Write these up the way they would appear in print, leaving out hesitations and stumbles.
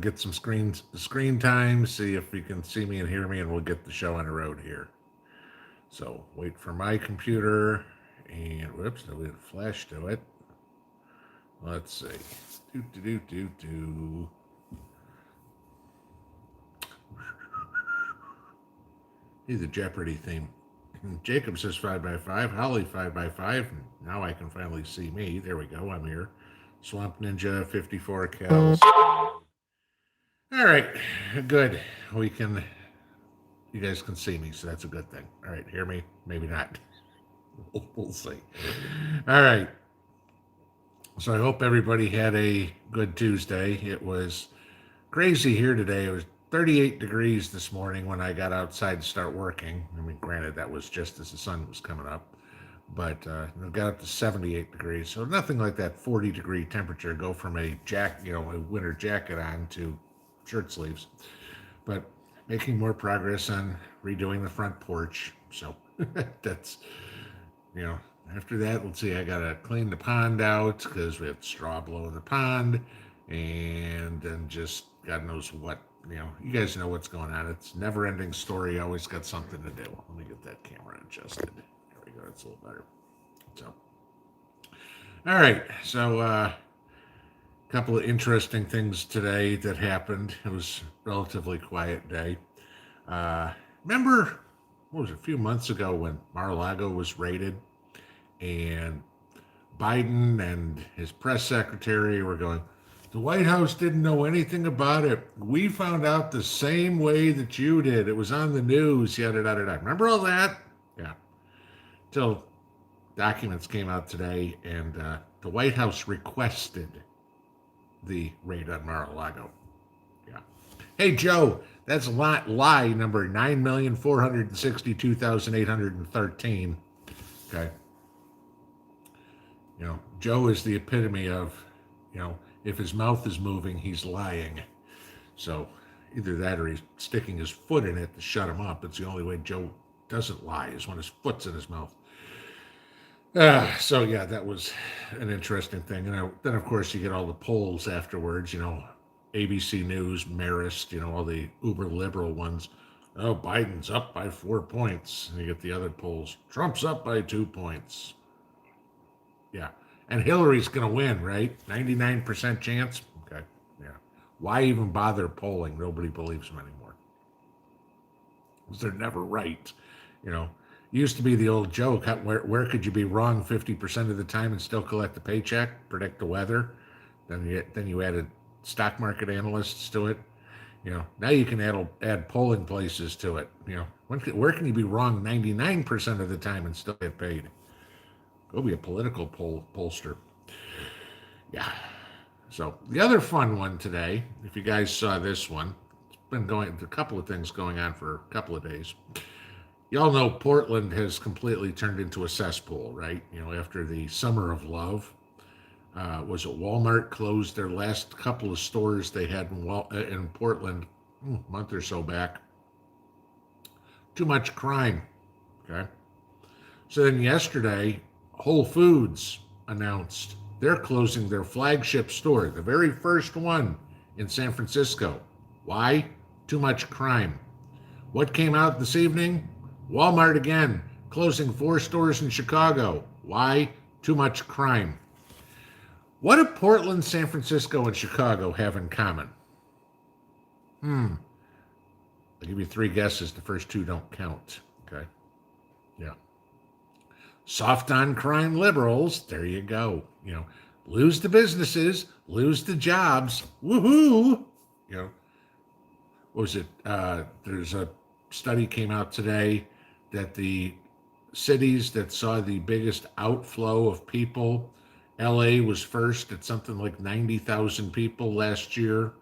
get some screen time, see if you can see me and hear me, and we'll get the show on the road here. So wait for my computer, and whoops, no, we had a flash to it. Let's see. Do do do do do. He's the Jeopardy theme. Jacob says 5x5. Holly 5x5. Now I can finally see me. There we go. I'm here. Swamp Ninja 54 Cals. All right, good. We can. You guys can see me, so that's a good thing. All right, hear me? Maybe not. We'll see. All right. So I hope everybody had a good Tuesday. It was crazy here today. It was 38 degrees this morning when I got outside to start working. I mean, granted, that was just as the sun was coming up, but it got up to 78 degrees. So nothing like that 40-degree temperature. Go from a a winter jacket on to shirt sleeves. But making more progress on redoing the front porch. So that's, after that, let's see, I got to clean the pond out because we had straw blowing the pond. And then just God knows what, you guys know what's going on. It's never ending story. Always got something to do. Let me get that camera adjusted. There we go. That's a little better. So, all right. So, couple of interesting things today that happened. It was a relatively quiet day. Remember, what was it, a few months ago when Mar-a-Lago was raided and Biden and his press secretary were going, the White House didn't know anything about it. We found out the same way that you did. It was on the news, yada, yada, yada. Remember all that? Yeah. Till documents came out today and the White House requested the raid on Mar-a-Lago. Yeah. Hey, Joe, that's lie number 9,462,813. Okay. Joe is the epitome of, if his mouth is moving, he's lying. So either that or he's sticking his foot in it to shut him up. It's the only way Joe doesn't lie is when his foot's in his mouth. So yeah, that was an interesting thing. And then of course you get all the polls afterwards. ABC News, Marist, all the uber liberal ones. Oh, Biden's up by 4 points. And you get the other polls. Trump's up by 2 points. Yeah, and Hillary's going to win, right? 99% chance. Okay, yeah. Why even bother polling? Nobody believes them anymore because they're never right. Used to be the old joke. Where could you be wrong 50% of the time and still collect a paycheck? Predict the weather. Then you added stock market analysts to it. Now you can add polling places to it. Where can you be wrong 99% of the time and still get paid? Go be a political pollster. Yeah. So the other fun one today, if you guys saw this one, it's been a couple of things going on for a couple of days. Y'all know Portland has completely turned into a cesspool, right? After the summer of love, was it Walmart closed their last couple of stores they had in Portland a month or so back. Too much crime. Okay. So then yesterday, Whole Foods announced they're closing their flagship store, the very first one in San Francisco. Why? Too much crime. What came out this evening? Walmart again, closing 4 stores in Chicago. Why? Too much crime. What do Portland, San Francisco, and Chicago have in common? I'll give you 3 guesses. The first 2 don't count. Okay? Yeah. Soft on crime liberals. There you go. Lose the businesses, lose the jobs. Woohoo! What was it? There's a study came out today that the cities that saw the biggest outflow of people, LA was first at something like 90,000 people last year.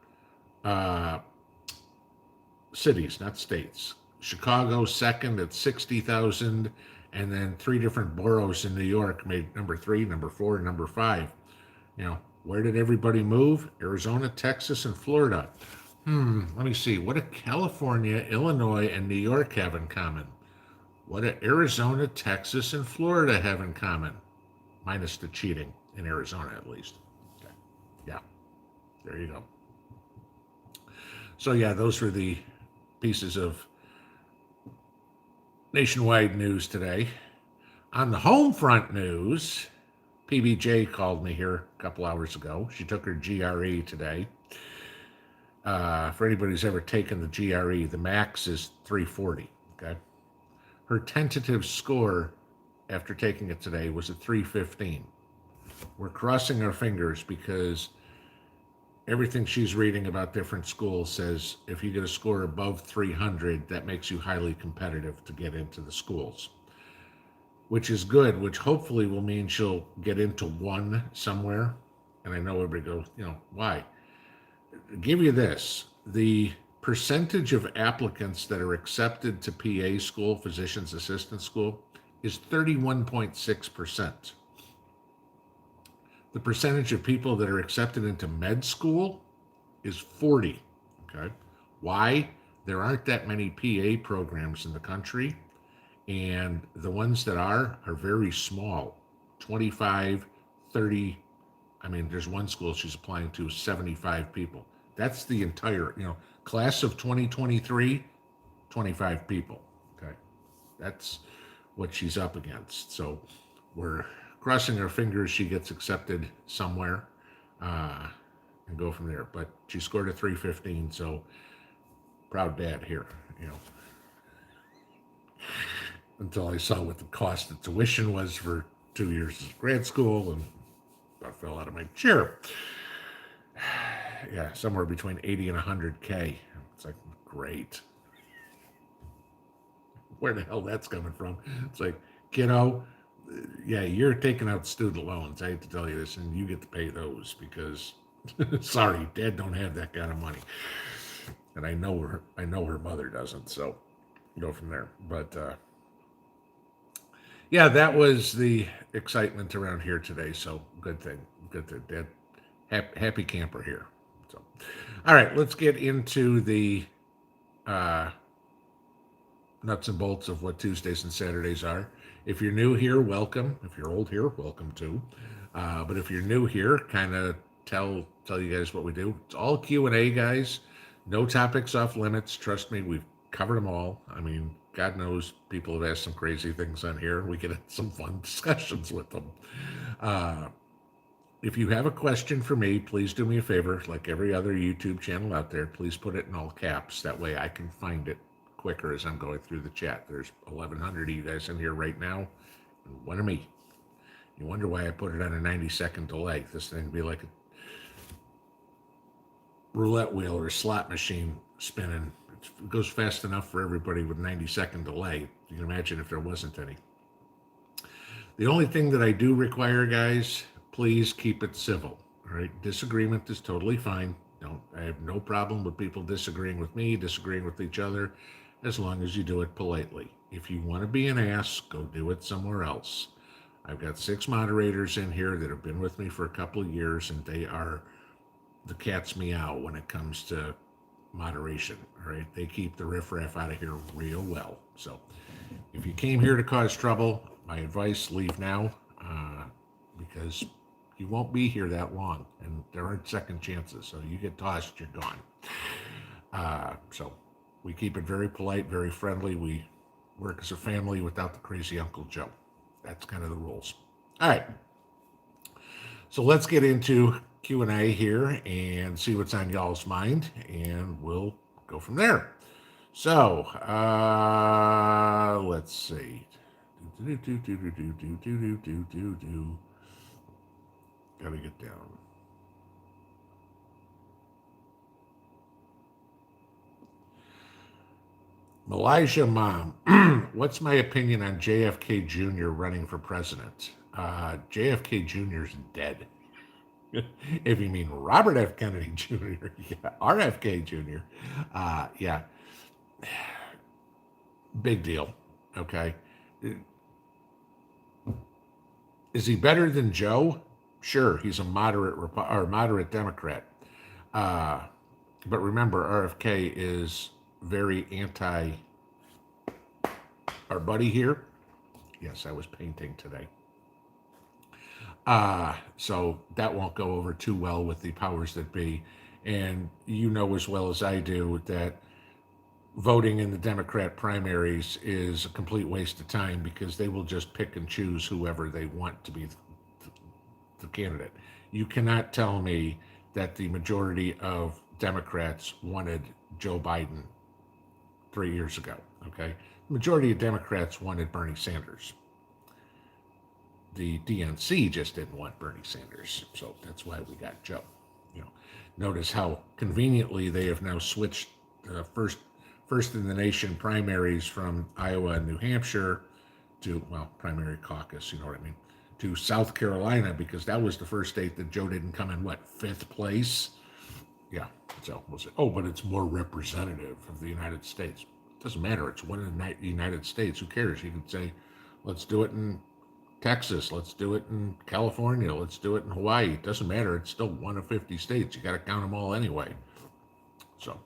Cities, not states. Chicago second at 60,000, and then 3 different boroughs in New York made number 3, number 4, and number 5. Where did everybody move? Arizona, Texas, and Florida. Let me see. What do California, Illinois, and New York have in common? What do Arizona, Texas, and Florida have in common? Minus the cheating in Arizona, at least. Okay. Yeah. There you go. So yeah, those were the pieces of nationwide news today. On the home front news, PBJ called me here a couple hours ago. She took her GRE today. For anybody who's ever taken the GRE, the max is 340. Okay. Her tentative score after taking it today was a 315. We're crossing our fingers because everything she's reading about different schools says if you get a score above 300, that makes you highly competitive to get into the schools, which is good, which hopefully will mean she'll get into one somewhere. And I know everybody goes, why? I'll give you this. The percentage of applicants that are accepted to PA school, physician's assistant school, is 31.6%. The percentage of people that are accepted into med school is 40. Okay. Why? There aren't that many PA programs in the country, and the ones that are very small. 25, 30. I mean, there's one school she's applying to, 75 people. That's the entire, class of 2023, 25 people. Okay. That's what she's up against. So we're crossing our fingers she gets accepted somewhere and go from there. But she scored a 315, so proud dad here, until I saw what the cost of tuition was for 2 years of grad school, and I fell out of my chair. Yeah, somewhere between 80 and 100K. It's like, great. Where the hell that's coming from? It's like, kiddo, yeah, you're taking out student loans. I hate to tell you this, and you get to pay those because, sorry, Dad don't have that kind of money, and I know her mother doesn't. So, go from there. But yeah, that was the excitement around here today. So good thing, Dad, happy camper here. So, all right, let's get into the nuts and bolts of what Tuesdays and Saturdays are. If you're new here, welcome. If you're old here, welcome too. But if you're new here, kind of tell you guys what we do. It's all Q&A, guys. No topics off limits. Trust me, we've covered them all. I mean, God knows people have asked some crazy things on here. We get some fun discussions with them. If you have a question for me, please do me a favor. Like every other YouTube channel out there, please put it in all caps. That way I can find it quicker as I'm going through the chat. There's 1,100 of you guys in here right now, and one of me. You wonder why I put it on a 90-second delay. This thing would be like a roulette wheel or a slot machine spinning. It goes fast enough for everybody with 90-second delay. You can imagine if there wasn't any. The only thing that I do require, guys, please keep it civil. All right, disagreement is totally fine. I have no problem with people disagreeing with me, disagreeing with each other, as long as you do it politely. If you want to be an ass, go do it somewhere else. I've got 6 moderators in here that have been with me for a couple of years, and they are the cat's meow when it comes to moderation. All right, they keep the riffraff out of here real well. So if you came here to cause trouble, my advice, leave now, because you won't be here that long, and there aren't second chances. So you get tossed, you're gone. So we keep it very polite, very friendly. We work as a family without the crazy Uncle Joe. That's kind of the rules. All right. So let's get into Q&A here and see what's on y'all's mind, and we'll go from there. So let's see. Gotta get down. Malaysia Mom, what's my opinion on JFK Jr. running for president? JFK Jr. is dead. If you mean Robert F. Kennedy Jr., yeah, RFK Jr., yeah, big deal. Okay, is he better than Joe? Sure, he's a moderate Democrat. But remember, RFK is very anti our buddy here. Yes, I was painting today. So that won't go over too well with the powers that be. And you know as well as I do that voting in the Democrat primaries is a complete waste of time because they will just pick and choose whoever they want to be the candidate. You cannot tell me that the majority of Democrats wanted Joe Biden 3 years ago. Okay, the majority of Democrats wanted Bernie Sanders. The DNC just didn't want Bernie Sanders, so that's why we got Joe. You know, notice how conveniently they have now switched first in the nation primaries from Iowa and New Hampshire to, well, primary caucus, you know what I mean, to South Carolina, because that was the first state that Joe didn't come in, what, fifth place? Yeah, so we'll say, oh, but it's more representative of the United States. It doesn't matter. It's one of the United States. Who cares? You can say, let's do it in Texas. Let's do it in California. Let's do it in Hawaii. It doesn't matter. It's still one of 50 states. You got to count them all anyway. So,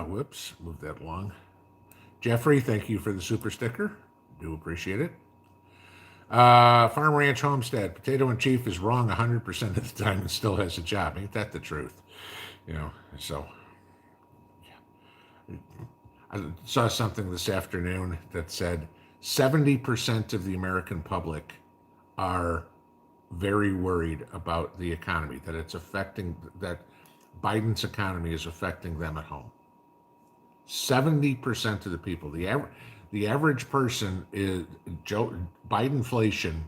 whoops, move that along. Jeffrey, thank you for the super sticker. Do appreciate it. Farm Ranch Homestead, Potato and Chief is wrong 100% of the time and still has a job. Ain't that the truth? You know, so yeah. I saw something this afternoon that said 70% of the American public are very worried about the economy, that it's affecting, that Biden's economy is affecting them at home. 70% of the people, the average person is Bidenflation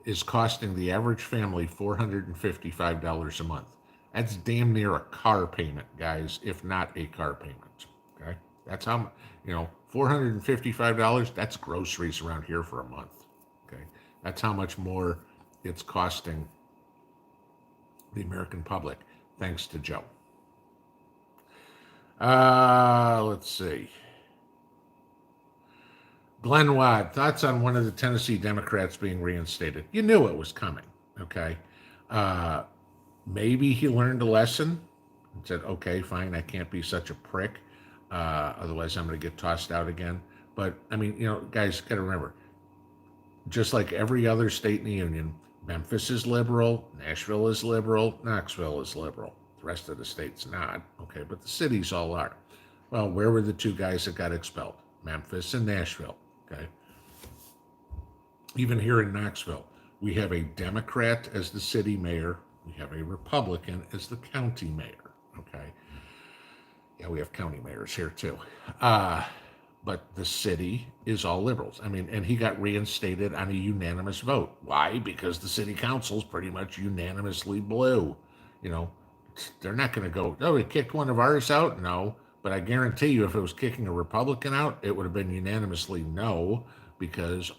is costing the average family $455 a month. That's damn near a car payment, guys, if not a car payment. Okay, that's how, $455. That's groceries around here for a month. Okay, that's how much more it's costing the American public, thanks to Joe. Let's see. Glenn Wadd, thoughts on one of the Tennessee Democrats being reinstated? You knew it was coming, okay? Maybe he learned a lesson and said, okay, fine, I can't be such a prick. Otherwise, I'm going to get tossed out again. But, I mean, guys, got to remember, just like every other state in the union, Memphis is liberal, Nashville is liberal, Knoxville is liberal. The rest of the state's not, okay? But the cities all are. Well, where were the two guys that got expelled? Memphis and Nashville, okay? Even here in Knoxville, we have a Democrat as the city mayor. We have a Republican as the county mayor, okay? Yeah, we have county mayors here too. But the city is all liberals. I mean, and he got reinstated on a unanimous vote. Why? Because the city council's pretty much unanimously blue. They're not going to go, oh, we kicked one of ours out? No. But I guarantee you, if it was kicking a Republican out, it would have been unanimously no, because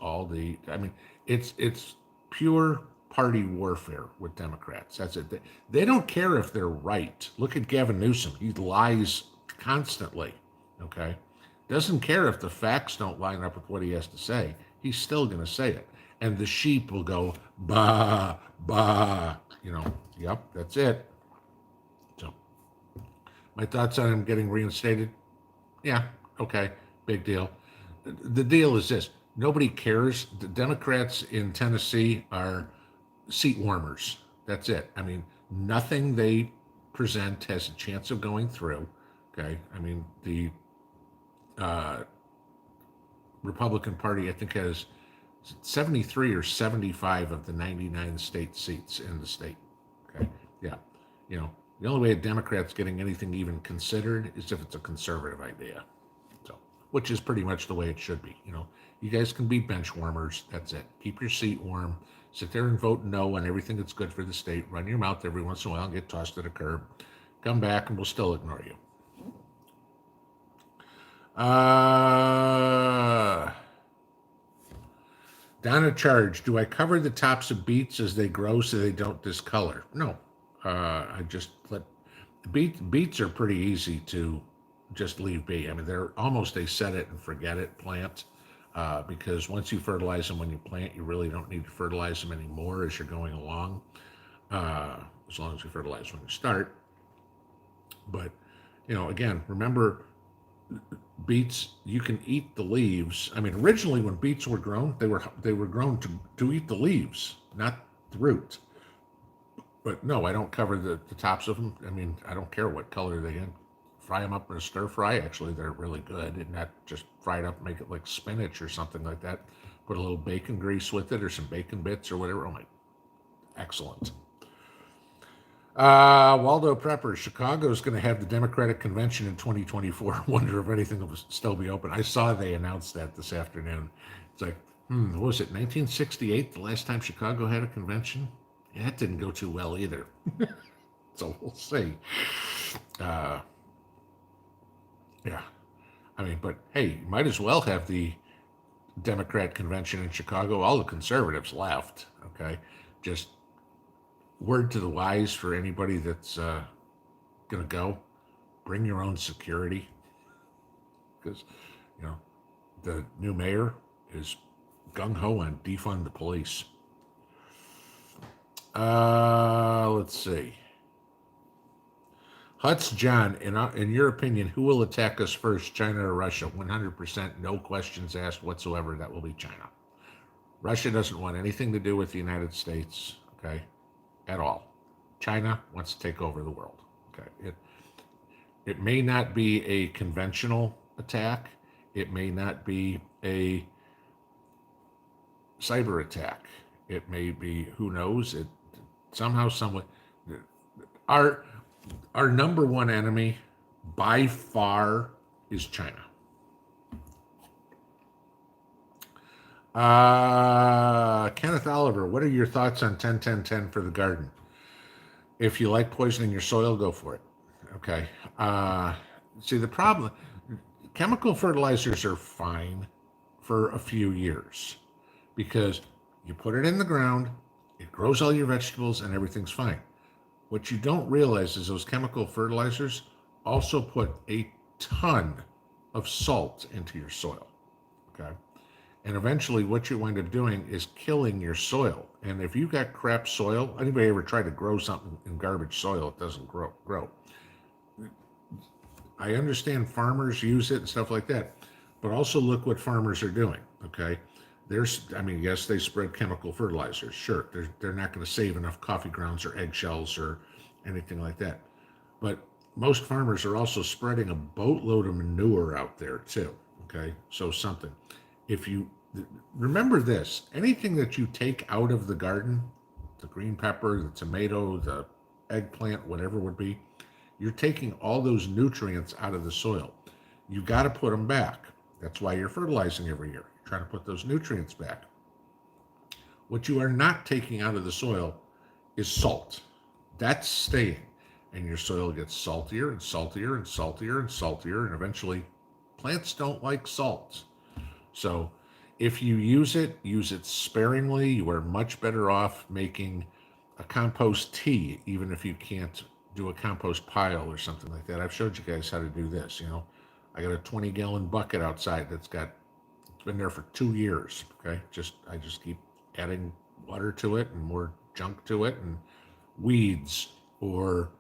it's pure party warfare with Democrats. That's it. They don't care if they're right. Look at Gavin Newsom. He lies constantly, okay? Doesn't care if the facts don't line up with what he has to say. He's still going to say it. And the sheep will go, bah, bah, yep, that's it. So, my thoughts on him getting reinstated? Yeah, okay, big deal. The deal is this. Nobody cares. The Democrats in Tennessee are seat warmers. That's it. I mean, nothing they present has a chance of going through. Okay. I mean, the Republican Party, I think, has 73 or 75 of the 99 state seats in the state. Okay. Yeah. The only way a Democrat's getting anything even considered is if it's a conservative idea. So, which is pretty much the way it should be. You guys can be bench warmers. That's it. Keep your seat warm. Sit there and vote no on everything that's good for the state. Run your mouth every once in a while and get tossed to the curb. Come back and we'll still ignore you. Donna Charge, do I cover the tops of beets as they grow so they don't discolor? No. I just let beets are pretty easy to just leave be. I mean, they're almost a set it and forget it plant, because once you fertilize them when you plant, you really don't need to fertilize them anymore as you're going along, as long as you fertilize when you start. But, again, remember, beets, you can eat the leaves. I mean, originally when beets were grown, they were grown to eat the leaves, not the root. But no, I don't cover the tops of them. I mean, I don't care what color they in. Fry them up in a stir fry. Actually, they're really good, and not just fried up, make it like spinach or something like that. Put a little bacon grease with it, or some bacon bits, or whatever. Oh my, excellent. Waldo Prepper, Chicago's going to have the Democratic Convention in 2024. Wonder if anything will still be open. I saw they announced that this afternoon. It's like, what was it, 1968, the last time Chicago had a convention? Yeah, that didn't go too well either. So we'll see. Uh, yeah. I mean, but hey, you might as well have the Democrat convention in Chicago. All the conservatives left. Okay. Just word to the wise for anybody that's going to go, bring your own security, because you know the new mayor is gung ho on defund the police. Let's see. Huts John, in your opinion, who will attack us first, China or Russia? 100%, no questions asked whatsoever. That will be China. Russia doesn't want anything to do with the United States, okay, at all. China wants to take over the world. Okay, it may not be a conventional attack. It may not be a cyber attack. It may be, who knows? It somehow, somewhat. Our number one enemy, by far, is China. Kenneth Oliver, what are your thoughts on 10-10-10 for the garden? If you like poisoning your soil, go for it. Okay. See, the problem, chemical fertilizers are fine for a few years because you put it in the ground, it grows all your vegetables, and everything's fine. What you don't realize is those chemical fertilizers also put a ton of salt into your soil. Okay. And eventually what you wind up doing is killing your soil. And if you've got crap soil, anybody ever tried to grow something in garbage soil, it doesn't grow. I understand farmers use it and stuff like that, but also look what farmers are doing, okay? Yes, they spread chemical fertilizers. Sure, they're not going to save enough coffee grounds or eggshells or anything like that. But most farmers are also spreading a boatload of manure out there too, okay? So something. If you remember this, anything that you take out of the garden, the green pepper, the tomato, the eggplant, whatever it would be, you're taking all those nutrients out of the soil. You got to put them back. That's why you're fertilizing every year. You're trying to put those nutrients back. What you are not taking out of the soil is salt. That's staying. And your soil gets saltier and saltier and saltier and saltier. And eventually, plants don't like salt. So if you use it sparingly. You are much better off making a compost tea, even if you can't do a compost pile or something like that. I've showed you guys how to do this. I got a 20-gallon bucket outside it's been there for 2 years. Okay, I just keep adding water to it and more junk to it, and weeds or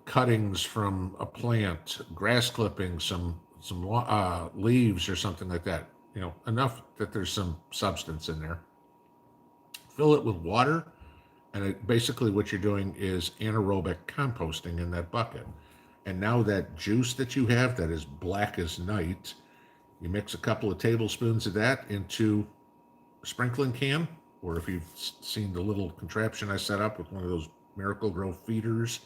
cuttings from a plant, grass clippings, some leaves or something like that. Enough that there's some substance in there. Fill it with water, and basically what you're doing is anaerobic composting in that bucket. And now that juice that you have that is black as night, you mix a couple of tablespoons of that into a sprinkling can, or if you've seen the little contraption I set up with one of those Miracle Grow feeders,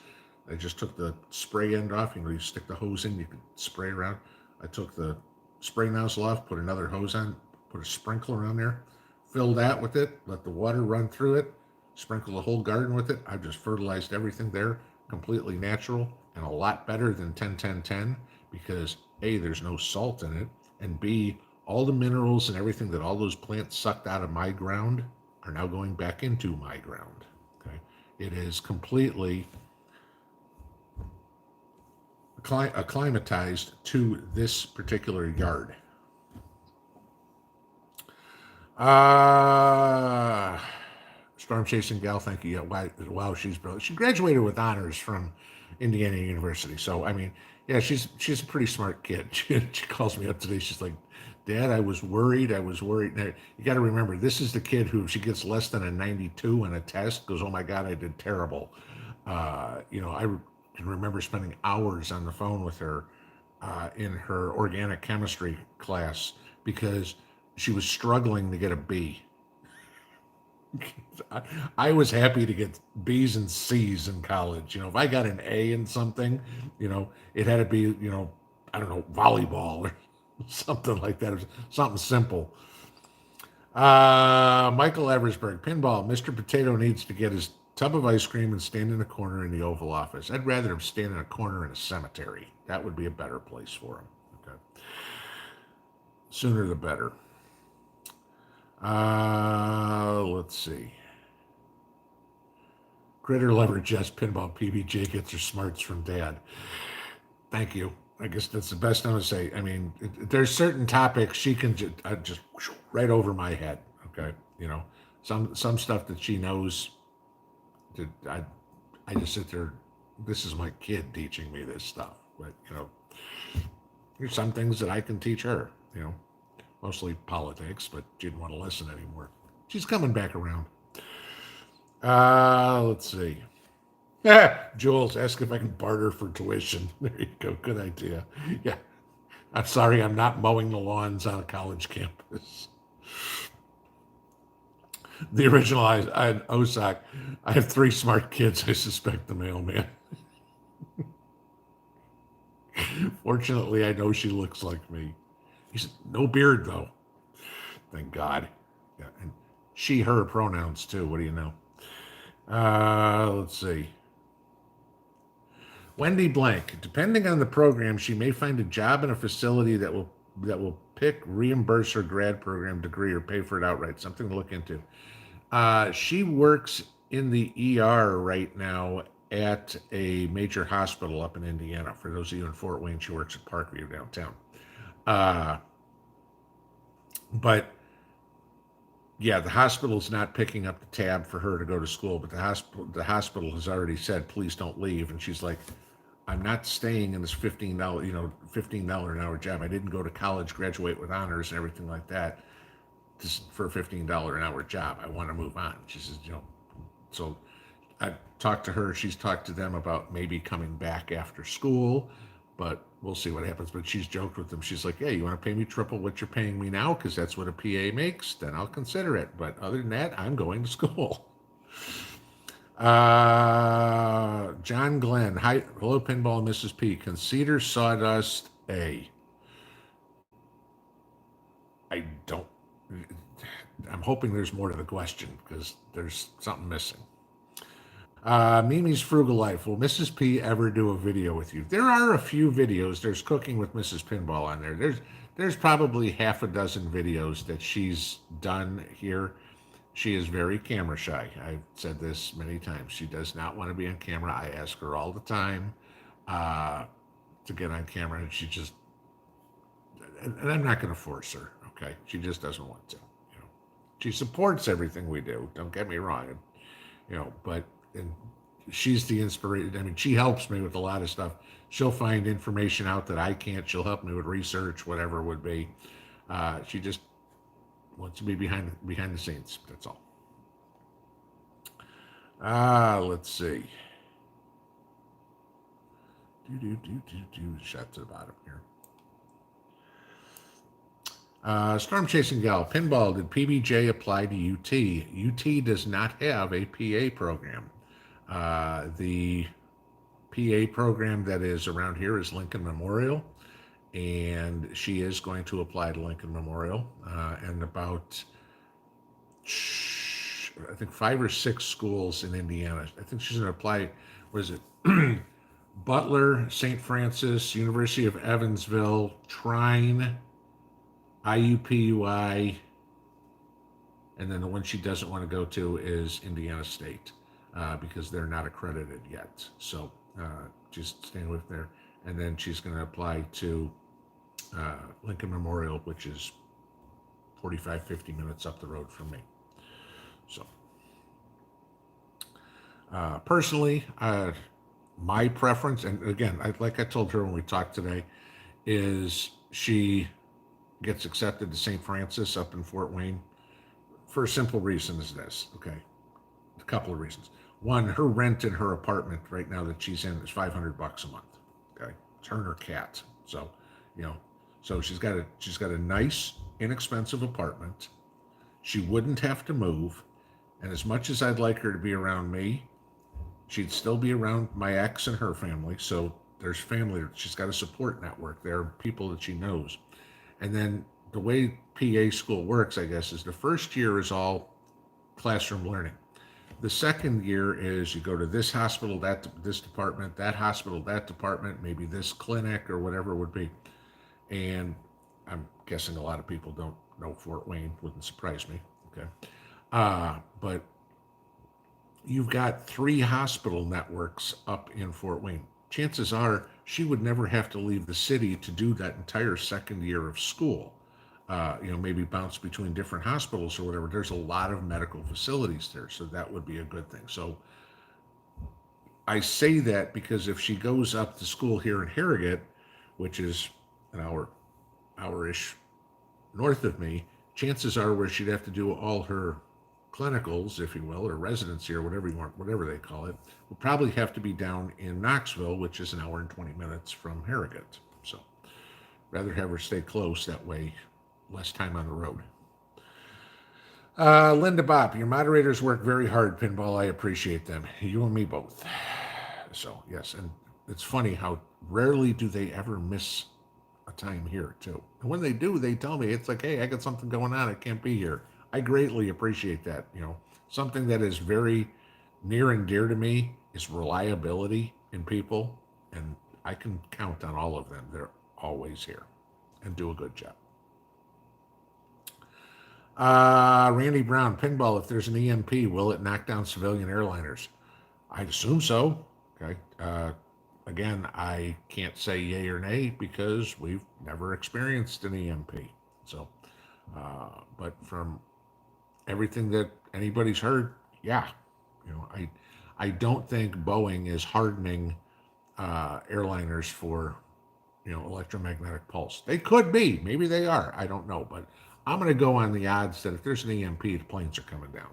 I just took the spray end off. You stick the hose in, you can spray around. I took the spray nozzle off, put another hose on, put a sprinkler on there, fill that with it, let the water run through it, sprinkle the whole garden with it. I've just fertilized everything there, completely natural and a lot better than 10-10-10 because A, there's no salt in it, and B, all the minerals and everything that all those plants sucked out of my ground are now going back into my ground. Okay, it is completely acclimatized to this particular yard. Storm Chasing Gal, thank you. Yeah, wow, she's brilliant. She graduated with honors from Indiana University. So, she's a pretty smart kid. She calls me up today. She's like, Dad, I was worried. I was worried. Now, you got to remember, this is the kid who, if she gets less than a 92 on a test, goes, oh my God, I did terrible. I can remember spending hours on the phone with her in her organic chemistry class because she was struggling to get a B. I, I was happy to get B's and C's in college. If I got an A in something, it had to be, I don't know, volleyball or something like that, or something simple. Michael Eversberg, pinball. Mr. Potato needs to get his tub of ice cream and stand in a corner in the Oval Office. I'd rather him stand in a corner in a cemetery. That would be a better place for him. Okay. Sooner the better. Let's see. Critter Lover Jess Pinball PBJ gets her smarts from Dad. Thank you. I guess that's the best I'm gonna say. I mean, there's certain topics she can just right over my head. Okay, some stuff that she knows. That I just sit there. This is my kid teaching me this stuff, but there's some things that I can teach her. Mostly politics, but she didn't want to listen anymore. She's coming back around. Let's see. Jules, ask if I can barter for tuition. There you go. Good idea. Yeah. I'm sorry, I'm not mowing the lawns on a college campus. The original OSAC. I have 3 smart kids. I suspect the mailman. Fortunately, I know she looks like me. He's no beard though. Thank God. Yeah, and she, her pronouns too. What do you know? Let's see. Wendy Blank. Depending on the program, she may find a job in a facility that will pick, reimburse her grad program degree, or pay for it outright. Something to look into. She works in the ER right now at a major hospital up in Indiana. For those of you in Fort Wayne, she works at Parkview downtown. But yeah, the hospital's not picking up the tab for her to go to school, but the hospital has already said, please don't leave. And she's like, I'm not staying in this $15 an hour job. I didn't go to college, graduate with honors and everything like that for a $15 an hour job. I want to move on. She says, so I talked to her. She's talked to them about maybe coming back after school, but we'll see what happens. But she's joked with them. She's like, hey, you want to pay me triple what you're paying me now? Because that's what a PA makes. Then I'll consider it. But other than that, I'm going to school. John Glenn. Hi, hello, Pinball Mrs. P. Conceder Sawdust A. I don't. I'm hoping there's more to the question because there's something missing. Mimi's Frugal Life. Will Mrs. P ever do a video with you? There are a few videos. There's Cooking with Mrs. Pinball on there. There's probably half a dozen videos that she's done here. She is very camera shy. I've said this many times. She does not want to be on camera. I ask her all the time to get on camera, and she just, and I'm not going to force her. Okay, she just doesn't want to. She supports everything we do. Don't get me wrong. But and she's the inspiration. I mean, she helps me with a lot of stuff. She'll find information out that I can't. She'll help me with research, whatever it would be. She just wants to be behind the scenes. That's all. Let's see. Shut to the bottom here. Storm Chasing Gal, Pinball, did PBJ apply to UT? UT does not have a PA program. The PA program that is around here is Lincoln Memorial, and she is going to apply to Lincoln Memorial, and about, I think, 5 or 6 schools in Indiana. I think she's going to apply, what is it? Butler, St. Francis, University of Evansville, Trine, IUPUI, and then the one she doesn't want to go to is Indiana State because they're not accredited yet. So she's staying with there. And then she's going to apply to Lincoln Memorial, which is 45, 50 minutes up the road from me. So personally, my preference, and again, like I told her when we talked today, is she gets accepted to St. Francis up in Fort Wayne for a simple reason is this, okay? A couple of reasons. One, her rent in her apartment right now that she's in is $500 a month. Okay, it's her and her cat. So, you know, so she's got a nice, inexpensive apartment. She wouldn't have to move, and as much as I'd like her to be around me, she'd still be around my ex and her family. So there's family. She's got a support network. There are people that she knows, and then the way PA school works, I guess, is the first year is all classroom learning. The second year is you go to this hospital, this department, that hospital, that department, maybe this clinic or whatever it would be. And I'm guessing a lot of people don't know Fort Wayne, wouldn't surprise me. Okay. But you've got 3 hospital networks up in Fort Wayne. Chances are she would never have to leave the city to do that entire second year of school. Maybe bounce between different hospitals or whatever. There's a lot of medical facilities there, so that would be a good thing. So I say that because if she goes up to school here in Harrogate, which is an hour-ish north of me, chances are where she'd have to do all her clinicals, if you will, or residency or whatever you want, whatever they call it, will probably have to be down in Knoxville, which is an hour and 20 minutes from Harrogate. So rather have her stay close, that way less time on the road. Linda Bopp, your moderators work very hard, Pinball. I appreciate them. You and me both. So, yes, and it's funny how rarely do they ever miss a time here, too. And when they do, they tell me, it's like, hey, I got something going on. I can't be here. I greatly appreciate that. Something that is very near and dear to me is reliability in people, and I can count on all of them. They're always here and do a good job. Randy Brown, Pinball, if there's an EMP, will it knock down civilian airliners? I'd assume so. Okay. Again, I can't say yay or nay because we've never experienced an EMP. So, but from everything that anybody's heard, yeah, I don't think Boeing is hardening airliners for electromagnetic pulse. They could be, maybe they are. I don't know, but I'm going to go on the odds that if there's an EMP, the planes are coming down.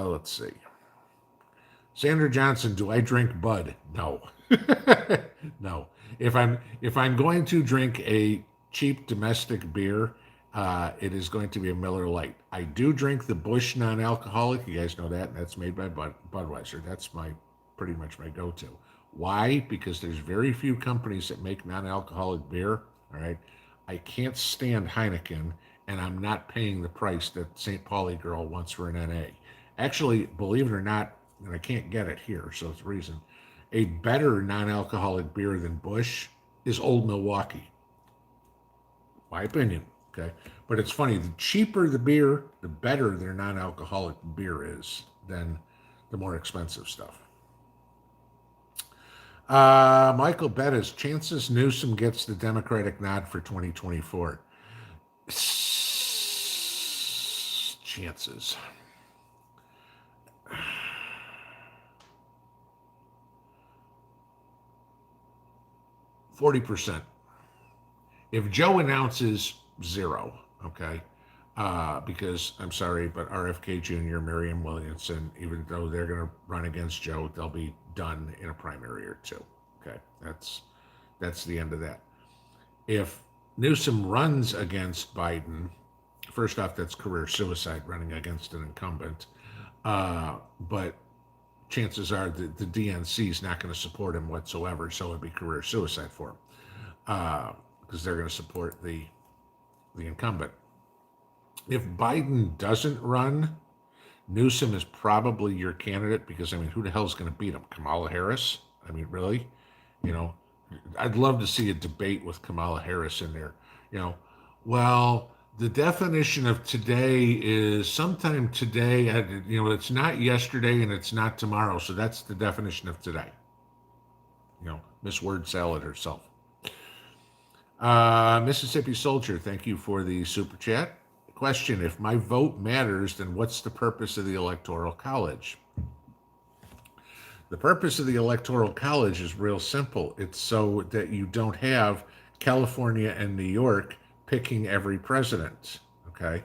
Let's see. Sandra Johnson, do I drink Bud? No. No. If I'm going to drink a cheap domestic beer, it is going to be a Miller Lite. I do drink the Busch non-alcoholic. You guys know that. And that's made by Budweiser. That's pretty much my go-to. Why? Because there's very few companies that make non-alcoholic beer. All right. I can't stand Heineken, and I'm not paying the price that St. Pauli girl wants for an NA. Actually, believe it or not, and I can't get it here, so it's a reason. A better non-alcoholic beer than Busch is Old Milwaukee. My opinion, okay? But it's funny, the cheaper the beer, the better their non-alcoholic beer is than the more expensive stuff. Michael Bettis, chances Newsom gets the Democratic nod for 2024. Chances. 40%. If Joe announces 0, okay, because I'm sorry, but RFK Jr., Marianne Williamson, even though they're going to run against Joe, they'll be done in a primary or 2. Okay, that's the end of that. If Newsom runs against Biden, first off, that's career suicide running against an incumbent. But chances are that the DNC is not going to support him whatsoever, so it'd be career suicide for him because they're going to support the incumbent. If Biden doesn't run, Newsom is probably your candidate because, who the hell is going to beat him? Kamala Harris? Really? I'd love to see a debate with Kamala Harris in there. Well, the definition of today is sometime today. It's not yesterday and it's not tomorrow. So that's the definition of today. Miss Word Salad herself. Mississippi Soldier, thank you for the super chat. Question, if my vote matters, then what's the purpose of the Electoral College? The purpose of the Electoral College is real simple. It's so that you don't have California and New York picking every president. Okay.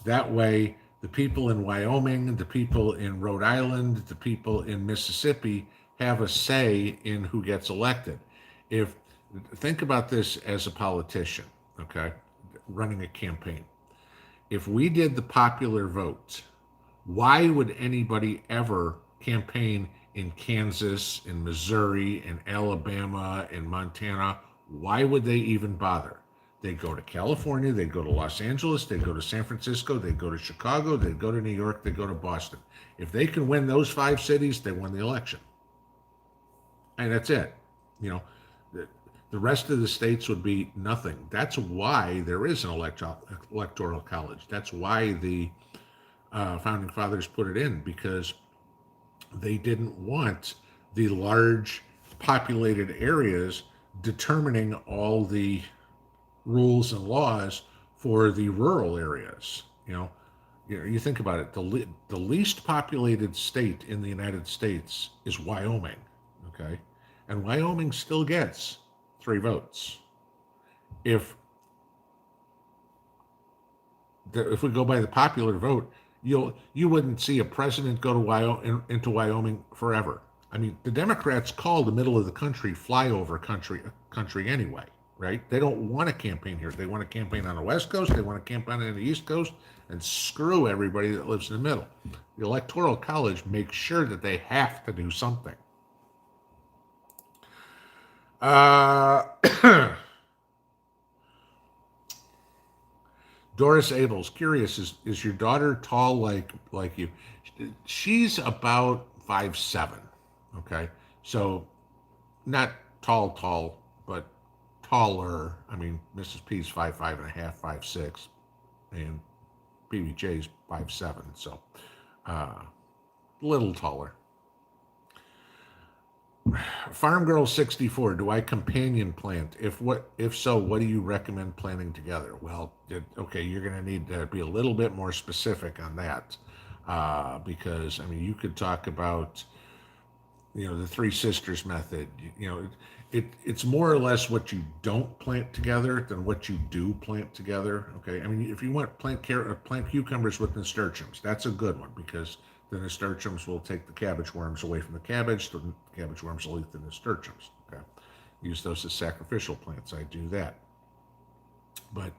That way, the people in Wyoming, the people in Rhode Island, the people in Mississippi have a say in who gets elected. If think about this as a politician, okay, running a campaign. If we did the popular vote, why would anybody ever campaign in Kansas, in Missouri, in Alabama, in Montana? Why would they even bother? They'd go to California, they'd go to Los Angeles, they'd go to San Francisco, they'd go to Chicago, they'd go to New York, they'd go to Boston. If they can win those 5 cities, they won the election. And that's it. You know, the rest of the states would be nothing. That's why there is an electoral college. That's why the founding fathers put it in, because they didn't want the large populated areas determining all the rules and laws for the rural areas. You think about it. The least populated state in the United States is Wyoming. Okay, and Wyoming still gets 3 votes. If we go by the popular vote, you wouldn't see a president go to into Wyoming forever. I mean, the Democrats call the middle of the country flyover country anyway, right? They don't want to campaign here. They want to campaign on the West Coast. They want to campaign on the East Coast, and screw everybody that lives in the middle. The Electoral College makes sure that they have to do something. Doris Abels, curious, is your daughter tall like you? She's about 5'7". Okay, so not tall, but taller. I mean, Mrs. P's 5'5.5", 5'6", and BBJ's 5'7", so a little taller. Farm Girl 64, do I companion plant? If so, what do you recommend planting together? Well, okay, you're going to need to be a little bit more specific on that, because I mean, you could talk about, the Three Sisters method. It's more or less what you don't plant together than what you do plant together. Okay, I mean, if you want plant cucumbers with nasturtiums, that's a good one, because the nasturtiums will take the cabbage worms away from the cabbage. The cabbage worms will eat the nasturtiums. Okay, use those as sacrificial plants. I do that. But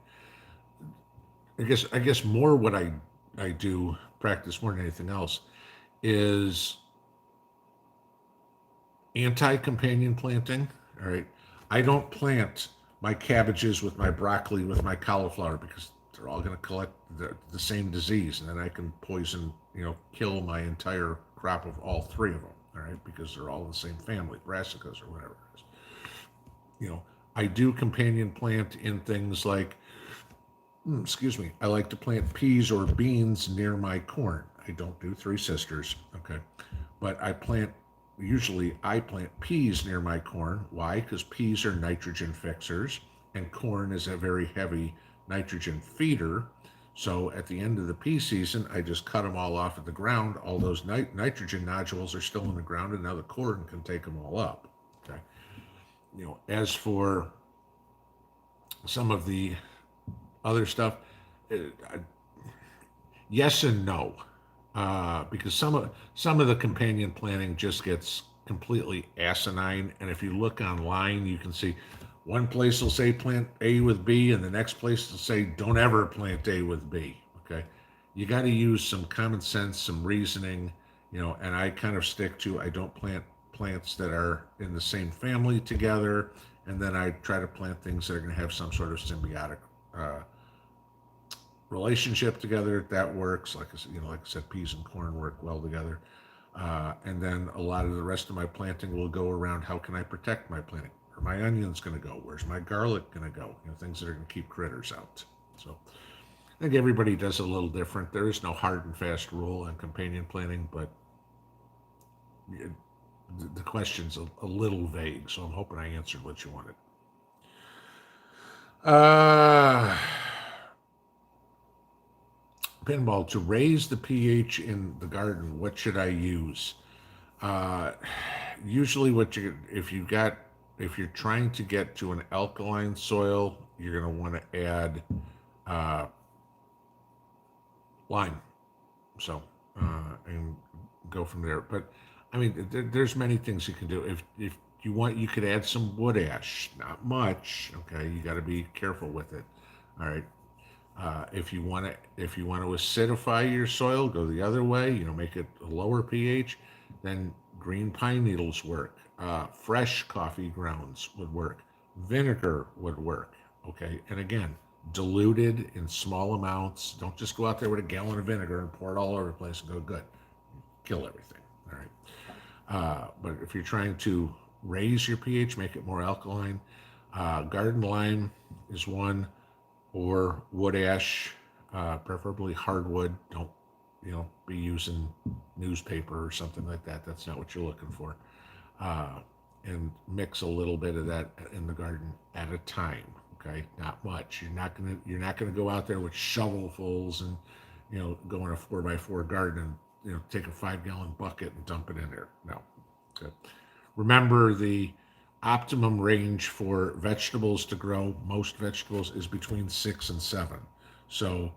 I guess more what I do practice more than anything else is anti-companion planting. All right, I don't plant my cabbages with my broccoli with my cauliflower, because they're all going to collect the same disease, and then I can poison, kill my entire crop of all 3 of them, all right, because they're all the same family, brassicas or whatever it is. I do companion plant in things like, I like to plant peas or beans near my corn. I don't do Three Sisters, okay, but usually I plant peas near my corn. Why? Because peas are nitrogen fixers, and corn is a very heavy nitrogen feeder. So at the end of the pea season, I just cut them all off at the ground. All those nitrogen nodules are still in the ground, and now the corn can take them all up. Okay. As for some of the other stuff, yes and no, because some of the companion planting just gets completely asinine. And if you look online, you can see one place will say plant A with B, and the next place will say don't ever plant A with B. Okay, you got to use some common sense, some reasoning, and I kind of stick to, I don't plant plants that are in the same family together, and then I try to plant things that are going to have some sort of symbiotic relationship together. That works. Like I said, peas and corn work well together. And then a lot of the rest of my planting will go around, how can I protect my planting? Where my onion's going to go? Where's my garlic going to go? Things that are going to keep critters out. So I think everybody does it a little different. There is no hard and fast rule on companion planting, but the question's a little vague, so I'm hoping I answered what you wanted. Pinball, to raise the pH in the garden, what should I use? Usually if you've got if you're trying to get to an alkaline soil, you're going to want to add uh, lime. So, and go from there. But I mean, there's many things you can do. If you want, you could add some wood ash. Not much. Okay, you got to be careful with it. All right. If you want to acidify your soil, go the other way. Make it a lower pH. Then green pine needles work. Fresh coffee grounds would work. Vinegar would work. Okay, and again, diluted in small amounts. Don't just go out there with a gallon of vinegar and pour it all over the place and go good. Kill everything. All right. But if you're trying to raise your pH, make it more alkaline, garden lime is one, or wood ash, preferably hardwood. Don't, be using newspaper or something like that. That's not what you're looking for. Uh, and mix a little bit of that in the garden at a time. Okay, not much. You're not gonna go out there with shovelfuls and go in a 4x4 garden and take a 5-gallon bucket and dump it in there. No. Okay. Remember, the optimum range for vegetables to grow, most vegetables, is between 6 and 7. So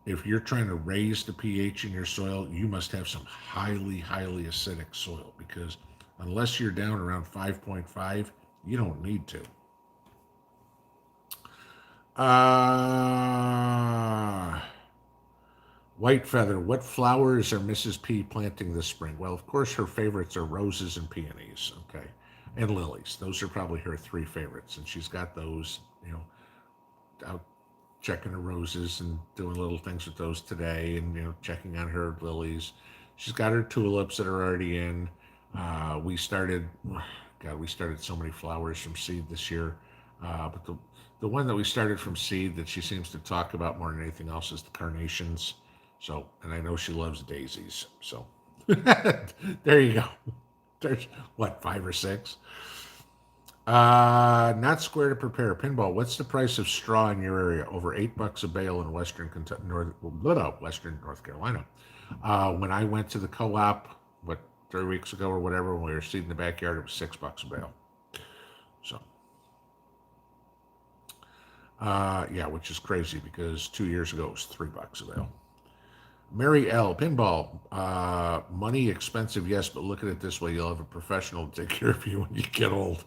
if you're trying to raise the pH in your soil, you must have some highly, highly acidic soil, because unless you're down around 5.5, you don't need to. Uh, White Feather, what flowers are Mrs. P planting this spring? Well, of course, her favorites are roses and peonies, okay, and lilies. Those are probably her three favorites, and she's got those, out checking her roses and doing little things with those today, and checking on her lilies. She's got her tulips that are already in. We started, God, we started so many flowers from seed this year, but the one that we started from seed that she seems to talk about more than anything else is the carnations. So, and I know she loves daisies. So, there you go. There's what, 5 or 6? Not square to prepare. Pinball, what's the price of straw in your area? Over $8 a bale in Western Kentucky, Western North Carolina. When I went to the co-op, 3 weeks ago or whatever, when we were seeding the backyard, it was $6 a bale. So, yeah, which is crazy because 2 years ago it was $3 a bale. Mary L. Pinball, money expensive, yes, but look at it this way: you'll have a professional to take care of you when you get old.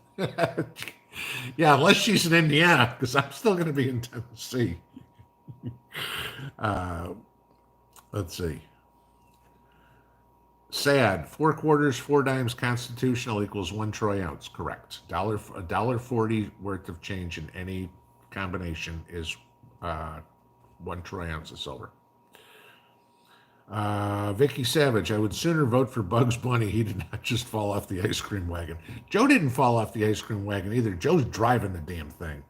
Yeah, unless she's in Indiana, because I'm still going to be in Tennessee. Uh, let's see. Sad. 4 quarters, 4 dimes constitutional equals 1 troy ounce. Correct. $1.40 worth of change in any combination is 1 troy ounce of silver. Vicky Savage, I would sooner vote for Bugs Bunny. He did not just fall off the ice cream wagon. Joe didn't fall off the ice cream wagon either. Joe's driving the damn thing.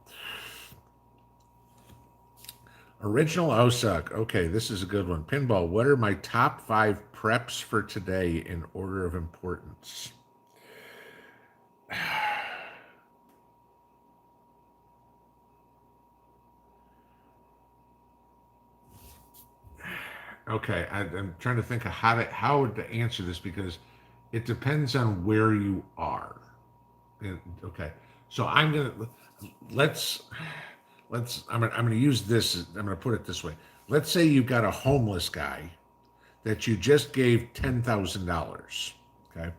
Original Osuck. Okay, this is a good one. Pinball, what are my top 5 preps for today in order of importance? Okay, I'm trying to think of how to answer this, because it depends on where you are. Okay, so let's I'm gonna use this. I'm gonna put it this way. Let's say you've got a homeless guy that you just gave $10,000. Okay,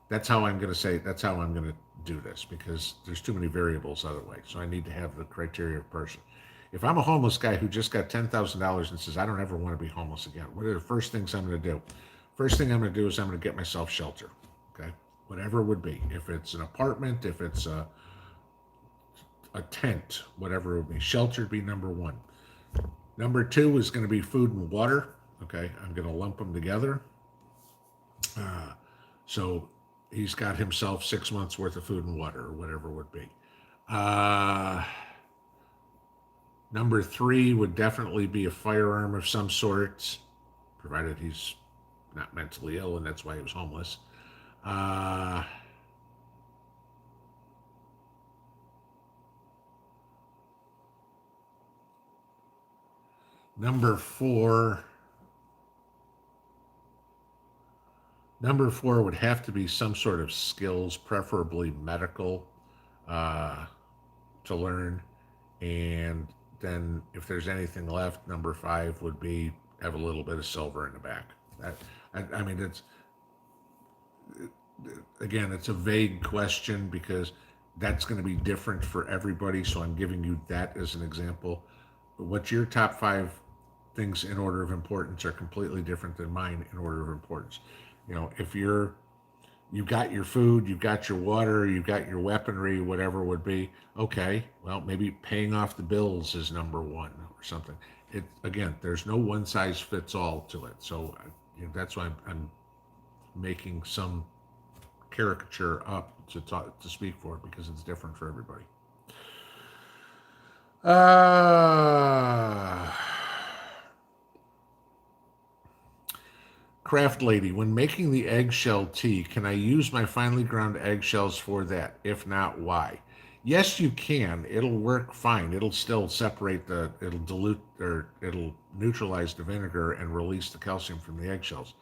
that's how I'm gonna do this, because there's too many variables other way. So I need to have the criteria of person. If I'm a homeless guy who just got $10,000 and says, I don't ever want to be homeless again, what are the first things I'm going to do? First thing I'm going to do is I'm going to get myself shelter. Okay, whatever it would be. If it's an apartment, if it's a tent, whatever it would be, shelter would be number 1. Number 2 is going to be food and water. Okay, I'm going to lump them together. So he's got himself 6 months worth of food and water, or whatever it would be. Number 3 would definitely be a firearm of some sort, provided he's not mentally ill and that's why he was homeless. Number 4 would have to be some sort of skills, preferably medical. uh, to learn. And then if there's anything left, number five would be have a little bit of silver in the back. That, I mean, it's again, it's a vague question because that's going to be different for everybody. So I'm giving you that as an example. What's your top five things in order of importance are completely different than mine in order of importance. If you've got your food, you've got your water, you've got your weaponry, whatever it would be. Okay, well, maybe paying off the bills is number one or something. It again, there's no one size fits all to it. So that's why I'm making some caricature up to speak for it because it's different for everybody. Uh, Craft Lady, when making the eggshell tea, can I use my finely ground eggshells for that? If not, why? Yes, you can. It'll work fine. It'll still it'll dilute or it'll neutralize the vinegar and release the calcium from the eggshells.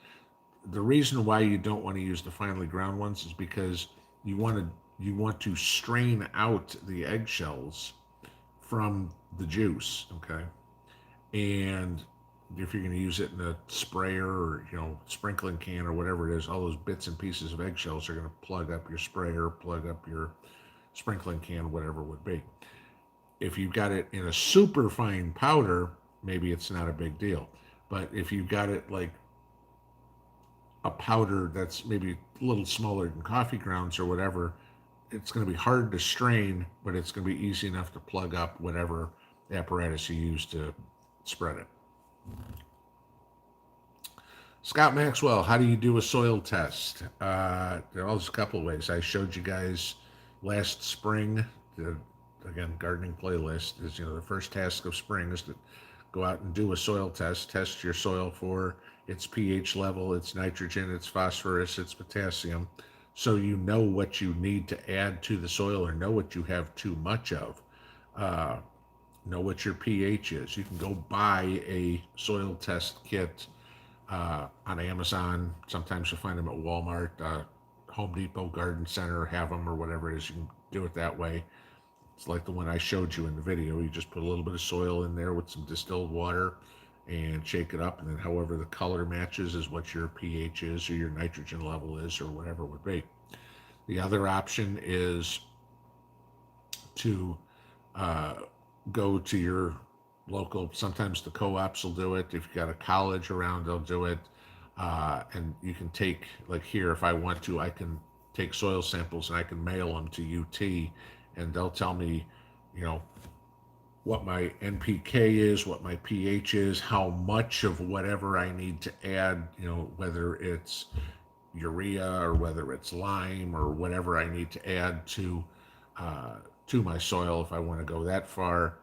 The reason why you don't want to use the finely ground ones is because you want to strain out the eggshells from the juice, okay? And if you're going to use it in a sprayer or sprinkling can or whatever it is, all those bits and pieces of eggshells are going to plug up your sprayer, plug up your sprinkling can, whatever it would be. If you've got it in a super fine powder, maybe it's not a big deal. But if you've got it like a powder that's maybe a little smaller than coffee grounds or whatever, it's going to be hard to strain, but it's going to be easy enough to plug up whatever apparatus you use to spread it. Scott Maxwell, how do you do a soil test? There's a couple of ways. I showed you guys last spring. Again, gardening playlist is the first task of spring is to go out and do a soil test. Test your soil for its pH level, its nitrogen, its phosphorus, its potassium, so you know what you need to add to the soil or know what you have too much of. Know what your pH is. You can go buy a soil test kit on Amazon. Sometimes you'll find them at Walmart, Home Depot, Garden Center, have them or whatever it is. You can do it that way. It's like the one I showed you in the video. You just put a little bit of soil in there with some distilled water and shake it up, and then however the color matches is what your pH is or your nitrogen level is or whatever it would be. The other option is to go to your local, sometimes the co-ops will do it. If you've got a college around, they'll do it. And you can take, like here, if I want to, I can take soil samples and I can mail them to UT, and they'll tell me, what my NPK is, what my pH is, how much of whatever I need to add, whether it's urea or whether it's lime or whatever I need to add to my soil if I want to go that far.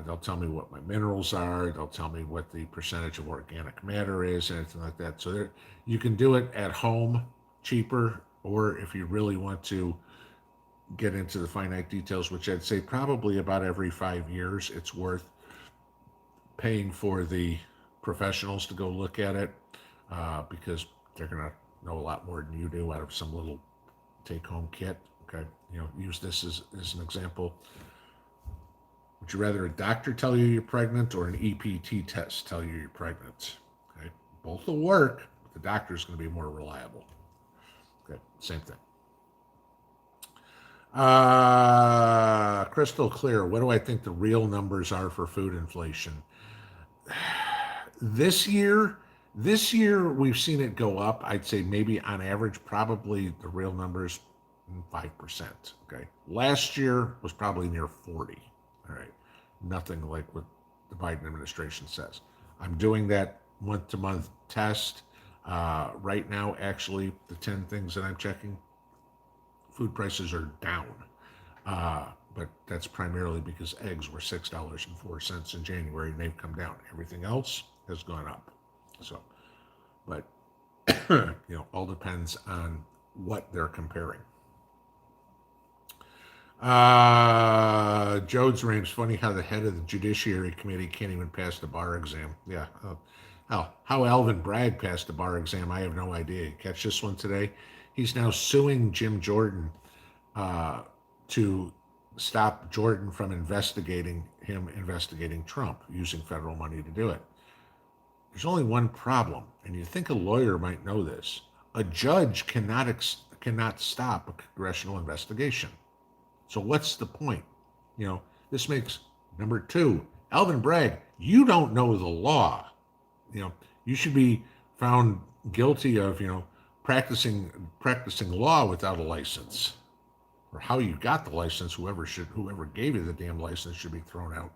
They'll tell me what my minerals are. They'll tell me what the percentage of organic matter is, anything like that. So you can do it at home cheaper, or if you really want to get into the finite details, which I'd say probably about every 5 years, it's worth paying for the professionals to go look at it because they're going to know a lot more than you do out of some little take-home kit. Okay, use this as an example. Would you rather a doctor tell you you're pregnant or an EPT test tell you you're pregnant? Okay, both will work, but the doctor's going to be more reliable. Okay, same thing. Crystal clear. What do I think the real numbers are for food inflation? This year we've seen it go up. I'd say maybe on average, probably the real numbers 5%. Okay. Last year was probably near 40. All right. Nothing like what the Biden administration says. I'm doing that month-to-month test. Right now, actually, the 10 things that I'm checking, food prices are down. But that's primarily because eggs were $6.04 in January, and they've come down. Everything else has gone up. So, but, all depends on what they're comparing. Jode's Rame's funny how the head of the Judiciary Committee can't even pass the bar exam. Yeah. How Alvin Bragg passed the bar exam, I have no idea. Catch this one today? He's now suing Jim Jordan to stop Jordan from investigating Trump using federal money to do it. There's only one problem, and you think a lawyer might know this. A judge cannot stop a congressional investigation. So what's the point? This makes number two, Alvin Bragg, you don't know the law. You should be found guilty of, practicing law without a license. Or how you got the license, whoever gave you the damn license should be thrown out.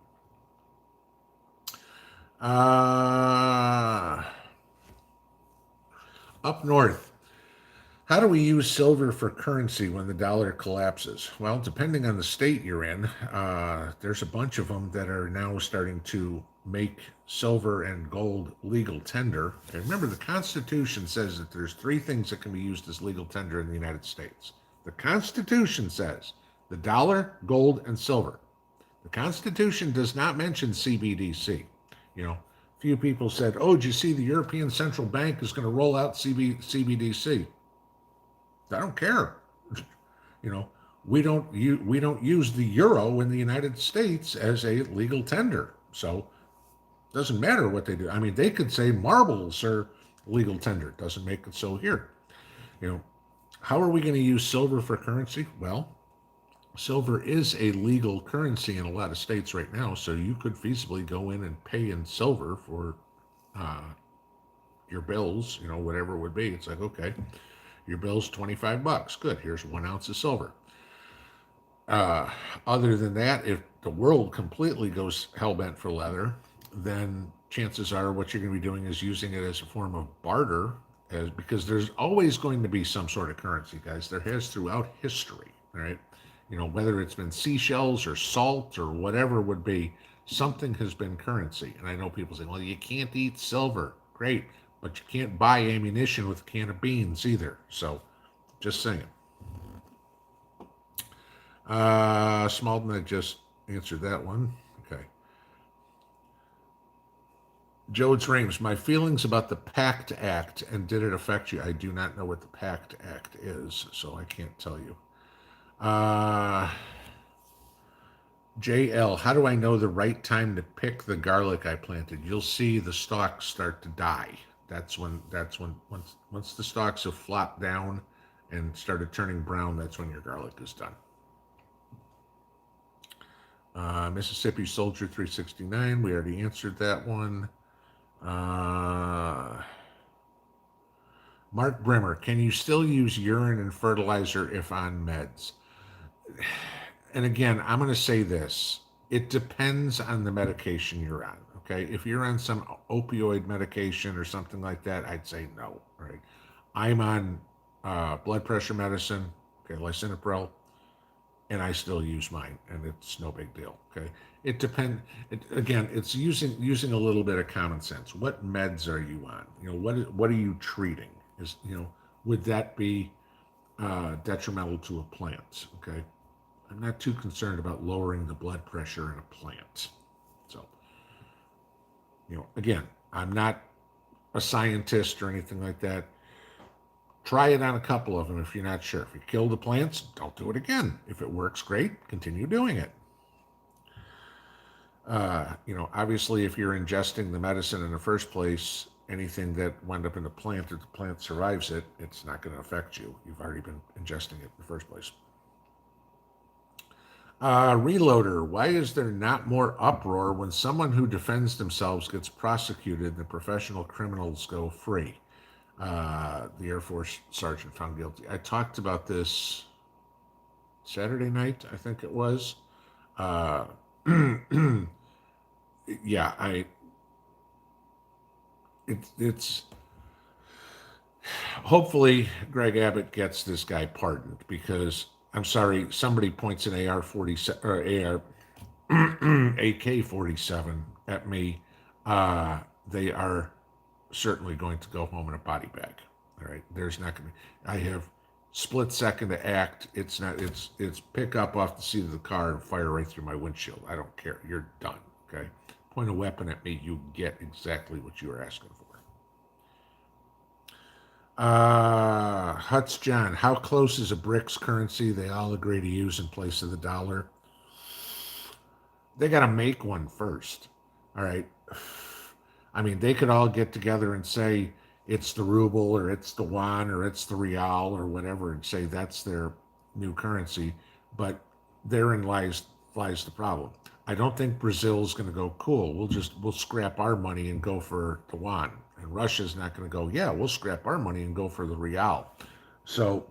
Up north, how do we use silver for currency when the dollar collapses? Well, depending on the state you're in, there's a bunch of them that are now starting to make silver and gold legal tender. And remember, the Constitution says that there's three things that can be used as legal tender in the United States. The Constitution says the dollar, gold, and silver. The Constitution does not mention CBDC. Few people said, "Oh, did you see the European Central Bank is going to roll out CBDC?" I don't care. We don't use the euro in the United States as a legal tender, so it doesn't matter what they do. I mean, they could say marbles are legal tender. It doesn't make it so here. How are we going to use silver for currency? Well, silver is a legal currency in a lot of states right now, so you could feasibly go in and pay in silver for your bills, whatever it would be. It's like, okay, your bill's $25. Good, here's 1 ounce of silver. Other than that, if the world completely goes hell-bent for leather, then chances are what you're going to be doing is using it as a form of barter, because there's always going to be some sort of currency, guys. There has throughout history, all right? Whether it's been seashells or salt or whatever it would be, something has been currency. And I know people say, well, you can't eat silver. Great, but you can't buy ammunition with a can of beans either. So, just saying. Smalden, I just answered that one. Okay. Jodes Rames, my feelings about the PACT Act, and did it affect you? I do not know what the PACT Act is, so I can't tell you. JL, how do I know the right time to pick the garlic I planted? You'll see the stalks start to die. That's when once the stalks have flopped down and started turning brown, that's when your garlic is done. Mississippi Soldier 369, we already answered that one. Mark Brimmer, can you still use urine and fertilizer if on meds? And again, I'm going to say this. It depends on the medication you're on, okay? If you're on some opioid medication or something like that, I'd say no, right? I'm on blood pressure medicine, okay, lisinopril, and I still use mine, and it's no big deal, okay? It depends. Again, it's using a little bit of common sense. What meds are you on? What are you treating? Would that be detrimental to a plant, okay? I'm not too concerned about lowering the blood pressure in a plant. So, again, I'm not a scientist or anything like that. Try it on a couple of them if you're not sure. If you kill the plants, don't do it again. If it works, great, continue doing it. Obviously, if you're ingesting the medicine in the first place, anything that wound up in the plant, if the plant survives it, it's not going to affect you. You've already been ingesting it in the first place. Reloader, why is there not more uproar when someone who defends themselves gets prosecuted and the professional criminals go free? The Air Force sergeant found guilty. I talked about this Saturday night, I think it was. It's hopefully Greg Abbott gets this guy pardoned, because I'm sorry, somebody points an AR-47 or AK-47 at me, they are certainly going to go home in a body bag. All right, there's not going to be. I have split second to act. It's pick up off the seat of the car and fire right through my windshield. I don't care. You're done. Okay, point a weapon at me, you get exactly what you were asking for. Huts John, how close is a BRICS currency they all agree to use in place of the dollar? They got to make one first. All right. I mean, they could all get together and say it's the ruble or it's the yuan or it's the real or whatever and say that's their new currency. But therein lies the problem. I don't think Brazil's going to go, cool, we'll scrap our money and go for the yuan. And Russia's not going to go, yeah, we'll scrap our money and go for the real. So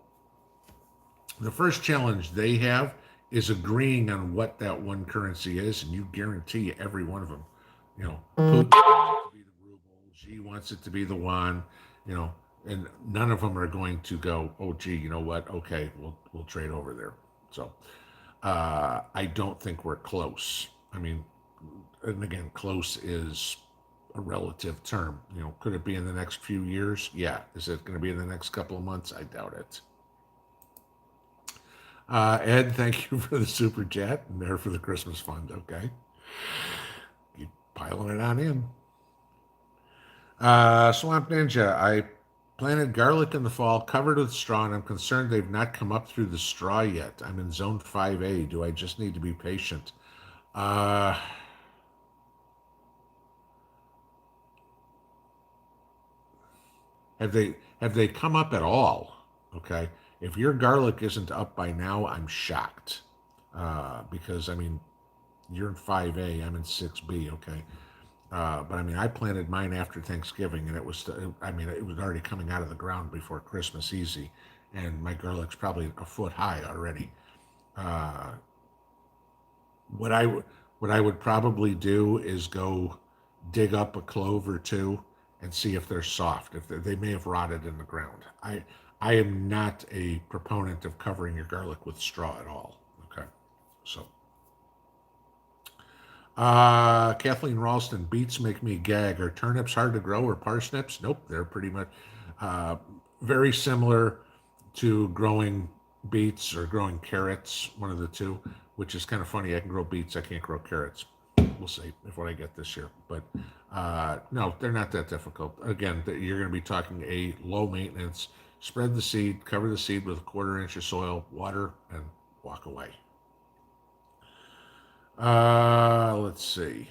the first challenge they have is agreeing on what that one currency is, and you guarantee every one of them, Putin wants it to be the ruble, Xi wants it to be the yuan, you know, and none of them are going to go, oh, gee, you know what? Okay, we'll trade over there. So I don't think we're close. I mean, and again, close is a relative term. Could it be in the next few years? Yeah. Is it going to be in the next couple of months? I doubt it. Ed, thank you for the super chat and there for the Christmas fund. Okay. Keep piling it on in. Swamp Ninja, I planted garlic in the fall, covered with straw, and I'm concerned they've not come up through the straw yet. I'm in zone 5A. Do I just need to be patient? Uh, have they come up at all? Okay. If your garlic isn't up by now, I'm shocked. Because I mean, you're in 5A, I'm in 6B. Okay. But I mean, I planted mine after Thanksgiving, and I mean, it was already coming out of the ground before Christmas, easy, and my garlic's probably a foot high already. Uh, what I what I would probably do is go dig up a clove or two and see if they're soft. If they may have rotted in the ground. I am not a proponent of covering your garlic with straw at all. Okay, so. Kathleen Ralston, beets make me gag. Are turnips hard to grow or parsnips? Nope, they're pretty much uh, very similar to growing beets or growing carrots, one of the two, which is kind of funny. I can grow beets, I can't grow carrots. We'll see if what I get this year. But no, they're not that difficult. Again, you're going to be talking a low maintenance. Spread the seed, cover the seed with a quarter-inch of soil, water, and walk away. Let's see.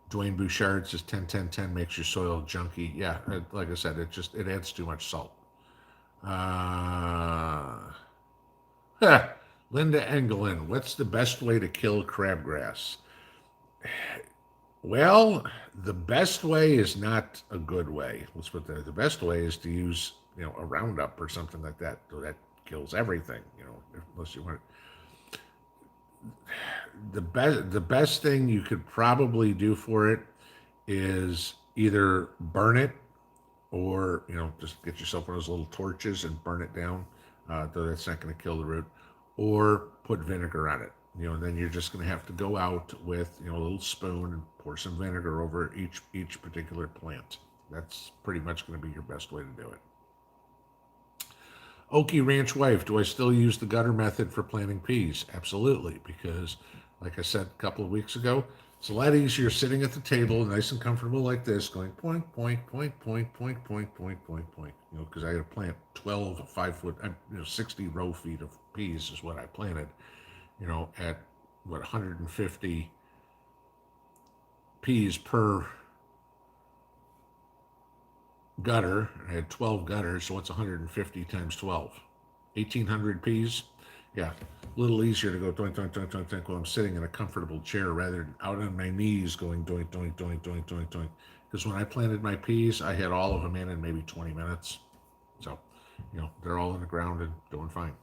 Dwayne Bouchard says 10-10-10 makes your soil junky. Yeah, like I said, it adds too much salt. Uh, Linda Engelin, what's the best way to kill crabgrass? Well, the best way is not a good way. Let's put that. The best way is to use, a Roundup or something like that. So that kills everything. Unless you want the best thing you could probably do for it is either burn it or just get yourself one of those little torches and burn it down, though that's not going to kill the root, or put vinegar on it. And then you're just going to have to go out with a little spoon and pour some vinegar over each particular plant. That's pretty much going to be your best way to do it. Okie Ranch wife, do I still use the gutter method for planting peas? Absolutely, because like I said a couple of weeks ago, it's a lot easier sitting at the table, nice and comfortable like this, going point, point, point, point, point, point, point, point, point. Because I had to plant 12 5-foot, 60 row feet of peas is what I planted. At what 150 peas per gutter. I had 12 gutters, so what's 150 times 12? 1,800 peas. Yeah, a little easier to go doink, doink, doink, doink, doink while I'm sitting in a comfortable chair rather than out on my knees going doink, doink, doink, doink, doink, doink. Because when I planted my peas, I had all of them in maybe 20 minutes. So, they're all in the ground and doing fine.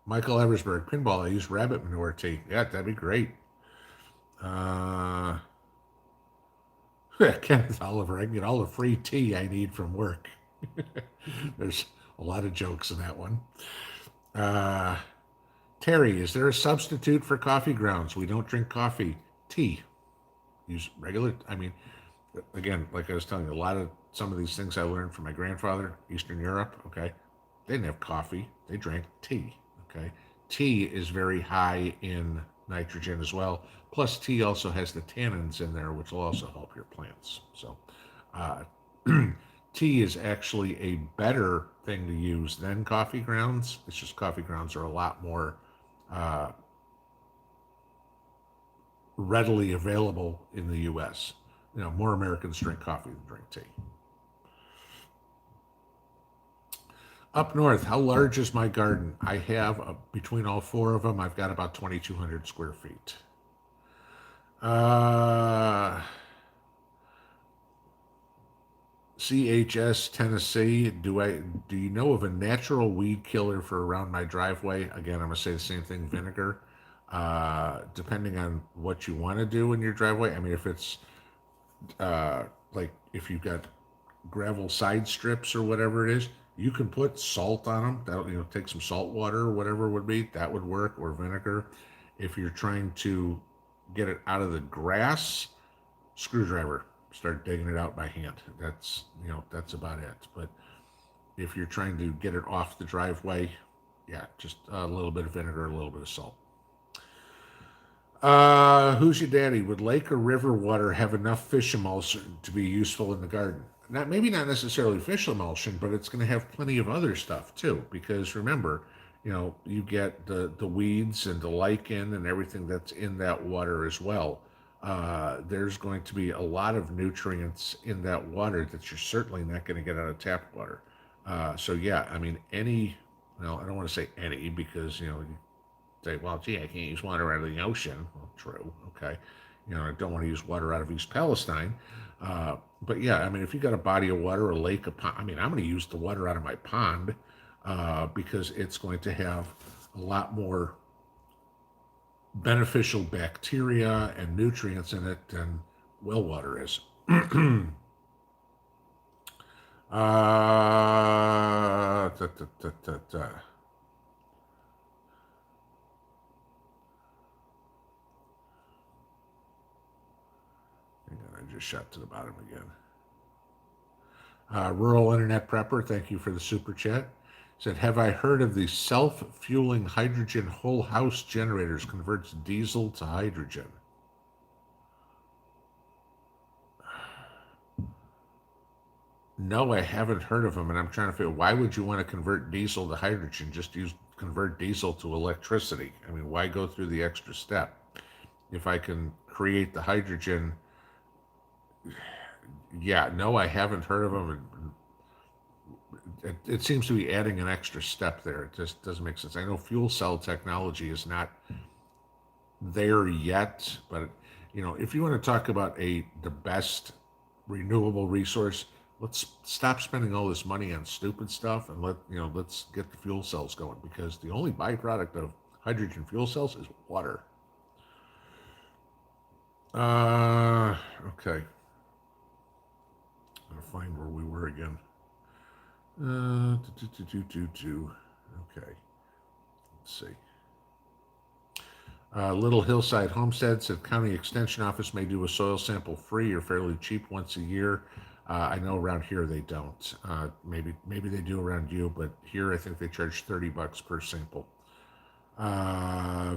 Michael Eversberg, pinball, I use rabbit manure tea. Yeah, that'd be great. Kenneth Oliver, I can get all the free tea I need from work. There's a lot of jokes in that one. Terry, is there a substitute for coffee grounds? We don't drink coffee. Tea. Use regular, again, like I was telling you, some of these things I learned from my grandfather, Eastern Europe, okay? They didn't have coffee. They drank tea, okay? Tea is very high in nitrogen as well. Plus, tea also has the tannins in there, which will also help your plants. So, uh, tea is actually a better thing to use than coffee grounds. It's just coffee grounds are a lot more uh, readily available in the U.S. More Americans drink coffee than drink tea. Up north, how large is my garden? I have, between all four of them, I've got about 2,200 square feet. Uh, CHS Tennessee. Do you know of a natural weed killer for around my driveway? Again, I'm gonna say the same thing, vinegar. Depending on what you want to do in your driveway. I mean, if it's like if you've got gravel side strips or whatever it is, you can put salt on them. That'll take some salt water or whatever it would be. That would work, or vinegar. If you're trying to get it out of the grass, screwdriver. Start digging it out by hand. That's about it. But if you're trying to get it off the driveway, yeah, just a little bit of vinegar, a little bit of salt. Who's your daddy? Would lake or river water have enough fish emulsion to be useful in the garden? Maybe not necessarily fish emulsion, but it's going to have plenty of other stuff too. Because remember, you get the weeds and the lichen and everything that's in that water as well. There's going to be a lot of nutrients in that water that you're certainly not going to get out of tap water. So yeah, I mean I don't want to say any because you say, well, gee, I can't use water out of the ocean. Well, true, okay. I don't want to use water out of East Palestine. But yeah, I mean, if you got a body of water, a lake, a pond, I mean, I'm going to use the water out of my pond because it's going to have a lot more beneficial bacteria and nutrients in it than well water is. uh, ta, ta, ta, ta, ta. I just shot to the bottom again. Rural Internet Prepper, thank you for the super chat. Said, have I heard of the self-fueling hydrogen whole house generators converts diesel to hydrogen? No, I haven't heard of them, and I'm trying to figure why would you want to convert diesel to hydrogen? Just convert diesel to electricity. I mean, why go through the extra step? If I can create the hydrogen, yeah, no, I haven't heard of them. It seems to be adding an extra step there. It just doesn't make sense. I know fuel cell technology is not there yet, but if you want to talk about the best renewable resource, let's stop spending all this money on stupid stuff and let's get the fuel cells going because the only byproduct of hydrogen fuel cells is water. Okay. I'm gonna find where we were again. Okay. Let's see. Little Hillside Homestead said county extension office may do a soil sample free or fairly cheap once a year. I know around here they don't. Maybe they do around you, but here I think they charge $30 per sample.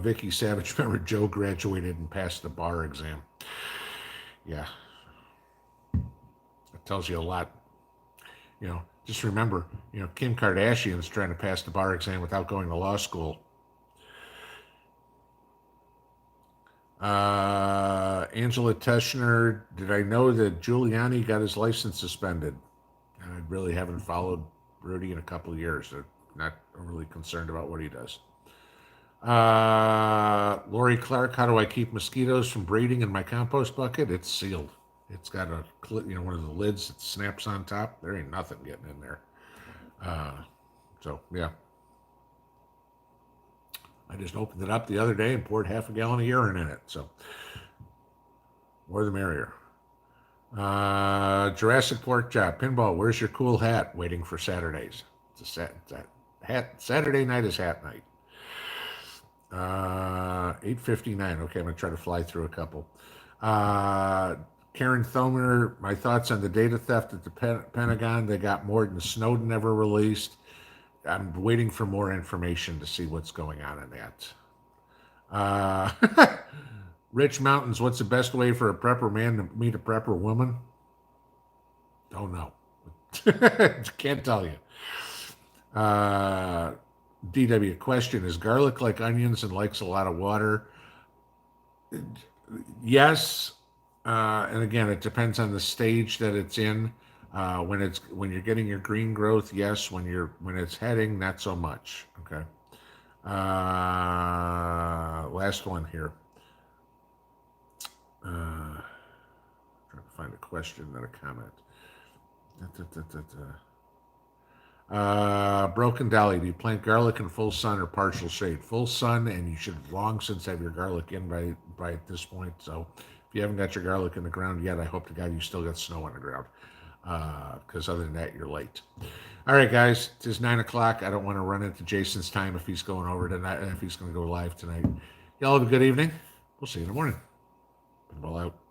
Vicky Savage, remember Joe graduated and passed the bar exam. Yeah. It tells you a lot. Just remember, Kim Kardashian's trying to pass the bar exam without going to law school. Angela Teschner, did I know that Giuliani got his license suspended? I really haven't followed Rudy in a couple of years. I'm not really concerned about what he does. Lori Clark, how do I keep mosquitoes from breeding in my compost bucket? It's sealed. It's got one of the lids that snaps on top. There ain't nothing getting in there. So yeah. I just opened it up the other day and poured half a gallon of urine in it. So more the merrier. Jurassic Pork Chop, Pinball, where's your cool hat? Waiting for Saturdays. It's a hat. Saturday night is hat night. 8:59. Okay, I'm gonna try to fly through a couple. Karen Thomer, my thoughts on the data theft at the Pentagon. They got more than Snowden ever released. I'm waiting for more information to see what's going on in that. Uh, Rich Mountains, what's the best way for a prepper man to meet a prepper woman? Don't know. Can't tell you. Uh, DW, question, is garlic like onions and likes a lot of water? Yes. And again, it depends on the stage that it's in. When you're getting your green growth, yes. When it's heading, not so much. Okay. Last one here. Trying to find a question, then a comment. Da, da, da, Broken Dolly, do you plant garlic in full sun or partial shade? Full sun, and you should long since have your garlic in by this point. So if you haven't got your garlic in the ground yet, I hope to God you still got snow on the ground. Because other than that, you're late. All right, guys, it is 9 o'clock. I don't want to run into Jason's time if he's going over tonight, if he's going to go live tonight. Y'all have a good evening. We'll see you in the morning. Pinball out.